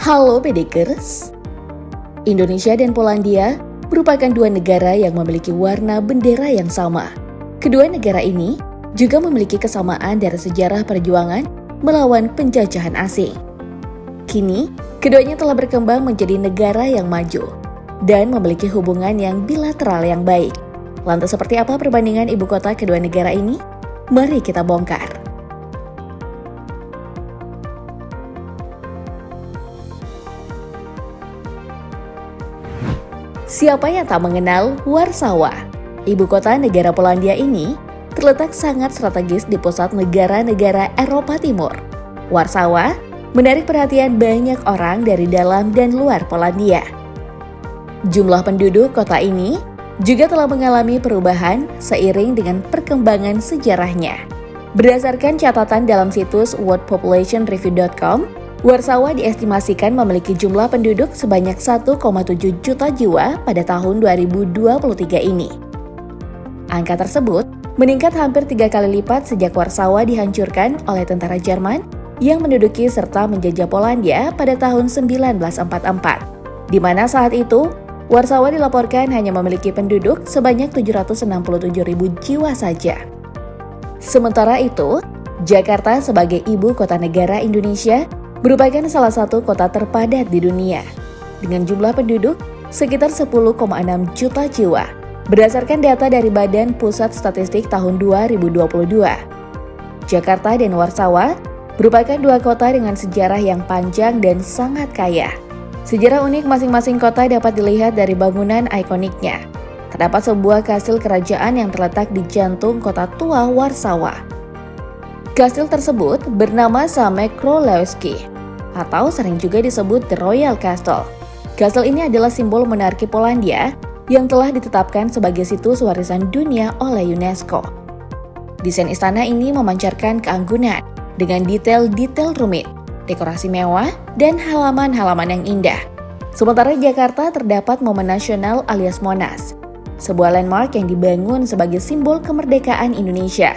Halo Pedekers, Indonesia dan Polandia merupakan dua negara yang memiliki warna bendera yang sama. Kedua negara ini juga memiliki kesamaan dari sejarah perjuangan melawan penjajahan asing. Kini, keduanya telah berkembang menjadi negara yang maju dan memiliki hubungan yang bilateral yang baik. Lantas seperti apa perbandingan ibu kota kedua negara ini? Mari kita bongkar. Siapa yang tak mengenal Warsawa? Ibu kota negara Polandia ini terletak sangat strategis di pusat negara-negara Eropa Timur. Warsawa menarik perhatian banyak orang dari dalam dan luar Polandia. Jumlah penduduk kota ini juga telah mengalami perubahan seiring dengan perkembangan sejarahnya. Berdasarkan catatan dalam situs worldpopulationreview.com, Warsawa diestimasikan memiliki jumlah penduduk sebanyak 1,7 juta jiwa pada tahun 2023 ini. Angka tersebut meningkat hampir 3 kali lipat sejak Warsawa dihancurkan oleh tentara Jerman yang menduduki serta menjajah Polandia pada tahun 1944, di mana saat itu Warsawa dilaporkan hanya memiliki penduduk sebanyak 767.000 jiwa saja. Sementara itu, Jakarta sebagai ibu kota negara Indonesia merupakan salah satu kota terpadat di dunia, dengan jumlah penduduk sekitar 10,6 juta jiwa, berdasarkan data dari Badan Pusat Statistik tahun 2022. Jakarta dan Warsawa merupakan dua kota dengan sejarah yang panjang dan sangat kaya. Sejarah unik masing-masing kota dapat dilihat dari bangunan ikoniknya. Terdapat sebuah kastil kerajaan yang terletak di jantung kota tua Warsawa. Kastil tersebut bernama Zamek Królewski, atau sering juga disebut The Royal Castle. Kastil ini adalah simbol monarki Polandia yang telah ditetapkan sebagai situs warisan dunia oleh UNESCO. Desain istana ini memancarkan keanggunan dengan detail-detail rumit, dekorasi mewah, dan halaman-halaman yang indah. Sementara Jakarta terdapat Momen Nasional alias Monas, sebuah landmark yang dibangun sebagai simbol kemerdekaan Indonesia.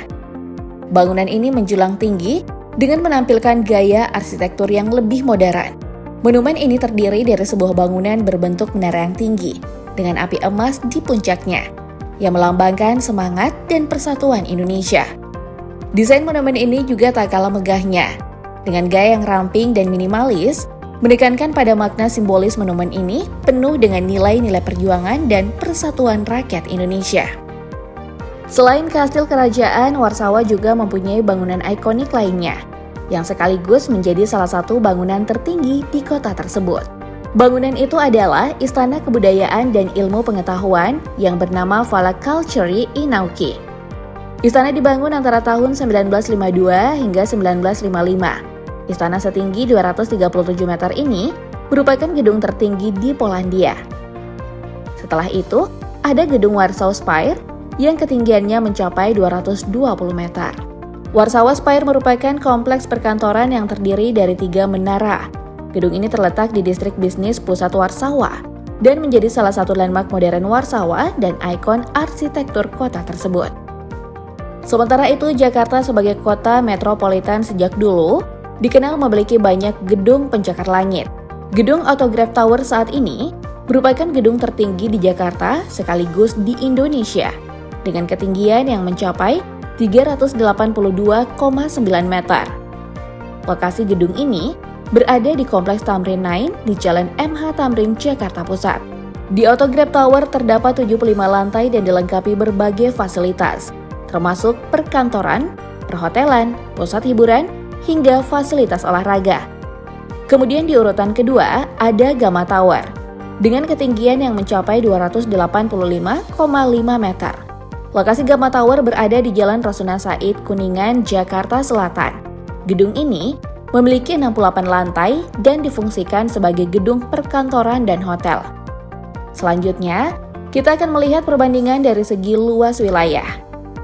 Bangunan ini menjulang tinggi dengan menampilkan gaya arsitektur yang lebih modern. Monumen ini terdiri dari sebuah bangunan berbentuk menara yang tinggi dengan api emas di puncaknya yang melambangkan semangat dan persatuan Indonesia. Desain monumen ini juga tak kalah megahnya. Dengan gaya yang ramping dan minimalis, menekankan pada makna simbolis monumen ini penuh dengan nilai-nilai perjuangan dan persatuan rakyat Indonesia. Selain kastil kerajaan, Warsawa juga mempunyai bangunan ikonik lainnya, yang sekaligus menjadi salah satu bangunan tertinggi di kota tersebut. Bangunan itu adalah Istana Kebudayaan dan Ilmu Pengetahuan yang bernama Vala Kultury i Nauki. Istana dibangun antara tahun 1952 hingga 1955. Istana setinggi 237 meter ini merupakan gedung tertinggi di Polandia. Setelah itu, ada gedung Warsaw Spire yang ketinggiannya mencapai 220 meter. Warsawa Spire merupakan kompleks perkantoran yang terdiri dari 3 menara. Gedung ini terletak di distrik bisnis pusat Warsawa dan menjadi salah satu landmark modern Warsawa dan ikon arsitektur kota tersebut. Sementara itu, Jakarta sebagai kota metropolitan sejak dulu dikenal memiliki banyak gedung pencakar langit. Gedung Autograph Tower saat ini merupakan gedung tertinggi di Jakarta sekaligus di Indonesia, dengan ketinggian yang mencapai 382,9 meter. Lokasi gedung ini berada di Kompleks Tamrin 9 di Jalan MH Tamrin, Jakarta Pusat. Di Autograph Tower terdapat 75 lantai dan dilengkapi berbagai fasilitas, termasuk perkantoran, perhotelan, pusat hiburan, hingga fasilitas olahraga. Kemudian di urutan kedua ada Gamma Tower, dengan ketinggian yang mencapai 285,5 meter. Lokasi Gamma Tower berada di Jalan Rasuna Said, Kuningan, Jakarta Selatan. Gedung ini memiliki 68 lantai dan difungsikan sebagai gedung perkantoran dan hotel. Selanjutnya, kita akan melihat perbandingan dari segi luas wilayah.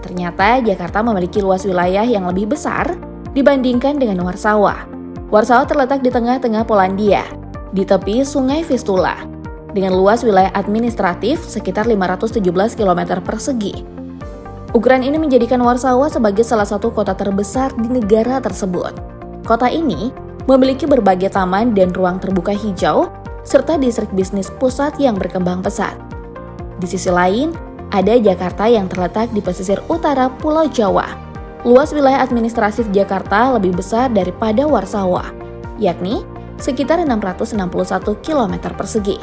Ternyata Jakarta memiliki luas wilayah yang lebih besar dibandingkan dengan Warsawa. Warsawa terletak di tengah-tengah Polandia, di tepi Sungai Vistula, dengan luas wilayah administratif sekitar 517 km persegi. Ukuran ini menjadikan Warsawa sebagai salah satu kota terbesar di negara tersebut. Kota ini memiliki berbagai taman dan ruang terbuka hijau, serta distrik bisnis pusat yang berkembang pesat. Di sisi lain, ada Jakarta yang terletak di pesisir utara Pulau Jawa. Luas wilayah administratif Jakarta lebih besar daripada Warsawa, yakni sekitar 661 km persegi.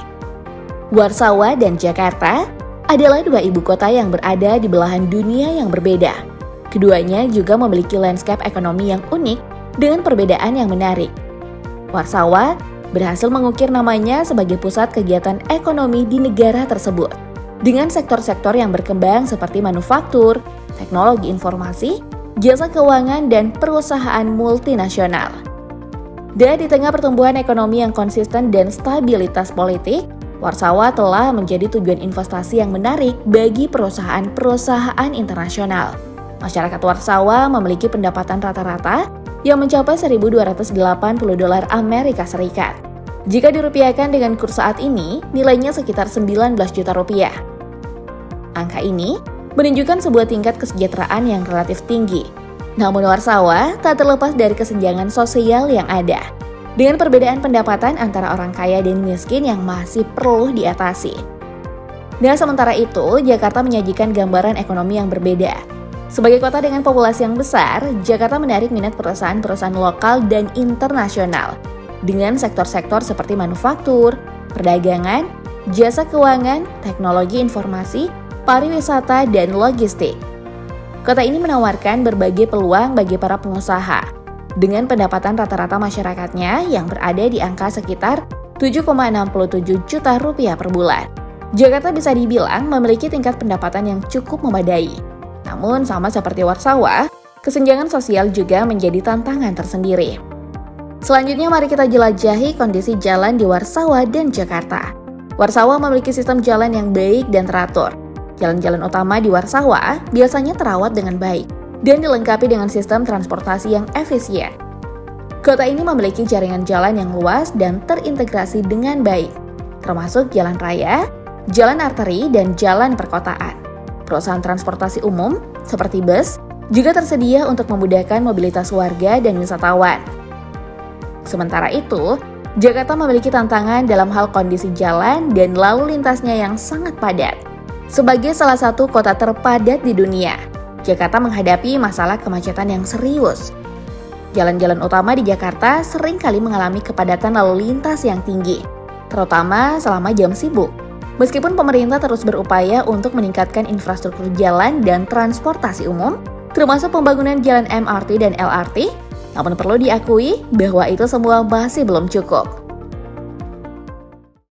Warsawa dan Jakarta adalah dua ibu kota yang berada di belahan dunia yang berbeda. Keduanya juga memiliki lanskap ekonomi yang unik dengan perbedaan yang menarik. Warsawa berhasil mengukir namanya sebagai pusat kegiatan ekonomi di negara tersebut, dengan sektor-sektor yang berkembang seperti manufaktur, teknologi informasi, jasa keuangan, dan perusahaan multinasional. Dan di tengah pertumbuhan ekonomi yang konsisten dan stabilitas politik, Warsawa telah menjadi tujuan investasi yang menarik bagi perusahaan-perusahaan internasional. Masyarakat Warsawa memiliki pendapatan rata-rata yang mencapai $1.280 Amerika Serikat. Jika dirupiahkan dengan kurs saat ini, nilainya sekitar 19 juta rupiah. Angka ini menunjukkan sebuah tingkat kesejahteraan yang relatif tinggi. Namun Warsawa tak terlepas dari kesenjangan sosial yang ada, dengan perbedaan pendapatan antara orang kaya dan miskin yang masih perlu diatasi. Dan sementara itu, Jakarta menyajikan gambaran ekonomi yang berbeda. Sebagai kota dengan populasi yang besar, Jakarta menarik minat perusahaan-perusahaan lokal dan internasional, dengan sektor-sektor seperti manufaktur, perdagangan, jasa keuangan, teknologi informasi, pariwisata, dan logistik. Kota ini menawarkan berbagai peluang bagi para pengusaha, dengan pendapatan rata-rata masyarakatnya yang berada di angka sekitar 7,67 juta rupiah per bulan. Jakarta bisa dibilang memiliki tingkat pendapatan yang cukup memadai. Namun sama seperti Warsawa, kesenjangan sosial juga menjadi tantangan tersendiri. Selanjutnya mari kita jelajahi kondisi jalan di Warsawa dan Jakarta. Warsawa memiliki sistem jalan yang baik dan teratur. Jalan-jalan utama di Warsawa biasanya terawat dengan baik dan dilengkapi dengan sistem transportasi yang efisien. Kota ini memiliki jaringan jalan yang luas dan terintegrasi dengan baik, termasuk jalan raya, jalan arteri, dan jalan perkotaan. Perusahaan transportasi umum seperti bus juga tersedia untuk memudahkan mobilitas warga dan wisatawan. Sementara itu, Jakarta memiliki tantangan dalam hal kondisi jalan dan lalu lintasnya yang sangat padat. Sebagai salah satu kota terpadat di dunia, Jakarta menghadapi masalah kemacetan yang serius. Jalan-jalan utama di Jakarta sering kali mengalami kepadatan lalu lintas yang tinggi, terutama selama jam sibuk. Meskipun pemerintah terus berupaya untuk meningkatkan infrastruktur jalan dan transportasi umum, termasuk pembangunan jalan MRT dan LRT, namun perlu diakui bahwa itu semua masih belum cukup.